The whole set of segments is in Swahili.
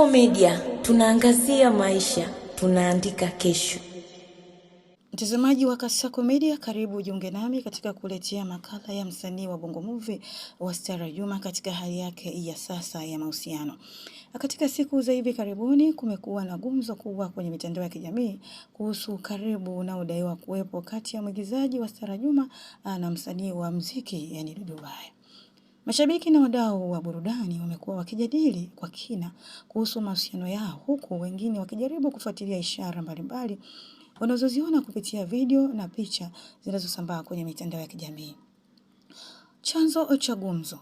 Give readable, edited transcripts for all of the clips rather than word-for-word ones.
Kasako Media, tunaangazia maisha, tunaandika kesho. Mtazamaji wa Kasako Media, karibu jiunge nami katika kuletea makala ya msanii wa Bongo Movie Wastara Juma katika hali yake ya sasa ya mahusiano. Katika siku za hivi karibuni kumekuwa na gumzo kubwa kwenye mitandao ya kijamii kuhusu ukaribu unaodaiwa kuwepo kati ya mwigizaji Wastara Juma na msanii wa muziki yani Dudu Baya. Mashabiki na wadau wa burudani wamekuwa wakijadili kwa kina kuhusu mahusiano yao, huku wengine wakijaribu kufuatilia ishara mbalimbali wanazoziona kupitia video na picha zinazosambaa kwenye mitandao ya kijamii. Chanzo cha gumzo.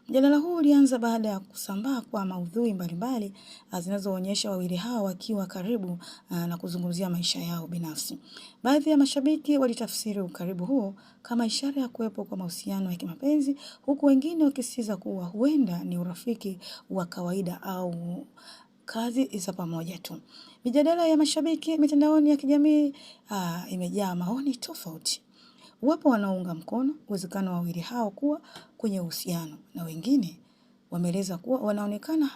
Mjadala huu ulianza baada ya kusambaa kwa maudhui mbalimbali zinazoonyesha wawili hao wakiwa karibu na kuzungumzia maisha yao binafsi. Baadhi ya mashabiki walitafsiri ukaribu huo kama ishara ya kuwepo kwa mahusiano ya kimapenzi, huku wengine wakisisitiza kuwa huenda ni urafiki wa kawaida au kazi za pamoja tu. Mijadala ya mashabiki mitandaoni ya kijamii imejaa maoni tofauti. Wapo wanaunga mkono uwezekano wa wawili hao kuwa kwenye uhusiano na wengine wameeleza kuwa wanaonekana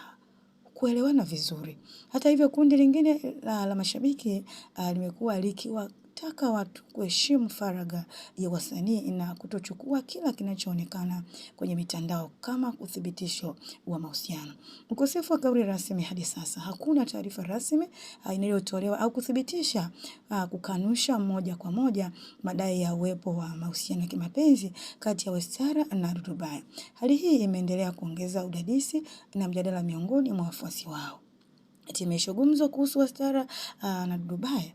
kuelewana vizuri. Hata hivyo, kundi lingine la mashabiki limekuwa likiwataka watu kuheshimu faragha ya wasanii na kutochukua kila kinachoonekana kwenye mitandao kama uthibitisho wa mahusiano. Ukosefu wa kauli rasmi hadi sasa, hakuna taarifa rasmi inayotolewa au kuthibitisha kukanusha moja kwa moja madai ya uwepo wa mahusiano ya kimapenzi kati ya Wastara na Dudu Baya. Hali hii imeendelea kuongeza udadisi na mjadala miongoni mwa wafuasi wao. Hatimaye gumzo kuhusu Wastara na Dudu Baya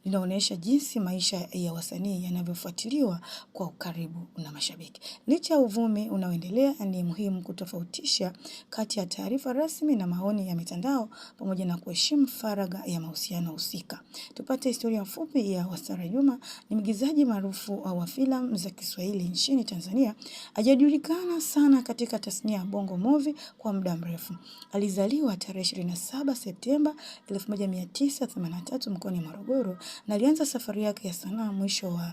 linaonyesha jinsi maisha ya wasanii yanavyofuatiliwa kwa ukaribu na mashabiki. Licha ya uvumi unaoendelea, ni muhimu kutofautisha kati ya taarifa rasmi na maoni ya mitandao pamoja na kuheshimu faragha ya mahusiano husika. Tupate historia fupi ya Wastara Juma. Ni mwigizaji maarufu wa filamu za Kiswahili nchini Tanzania. Hajajulikana sana katika tasnia ya Bongo Movie kwa muda mrefu. Alizaliwa tarehe 27 Septemba 1983 mkoani Morogoro na alianza safari yake ya sanaa mwisho wa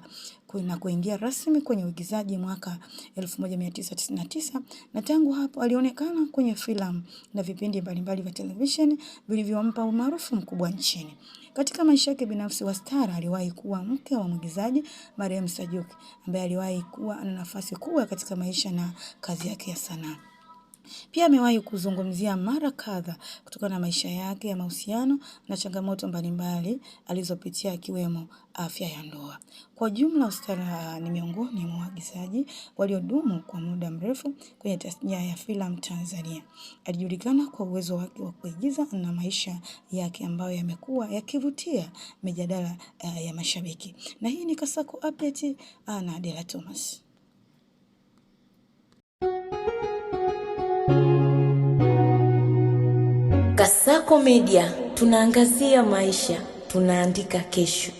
kuingia rasmi kwenye uigizaji mwaka 1999, na tangu hapo alionekana kwenye filamu na vipindi mbalimbali vya televisheni vilivyompa umaarufu mkubwa nchini. Katika maisha yake binafsi, Wastara aliwahi kuwa mke wa mwigizaji Mariam Sajuki ambaye aliwahi kuwa na nafasi kubwa katika maisha na kazi yake ya sanaa. Pia amewahi kuzungumzia mara kadhaa kutokana na maisha yake ya mahusiano na changamoto mbalimbali alizopitia ikiwemo afya ya ndoa. Kwa jumla, Wastara ni miongoni mwa waigizaji waliodumu kwa muda mrefu kwenye tasnia ya filamu Tanzania. Alijulikana kwa uwezo wake wa kuigiza na maisha yake ambayo yamekuwa yakivutia mijadala ya mashabiki. Na hii ni Kasako Update na Adela Thomas. Kasako Media, tunaangazia maisha, tunaandika kesho.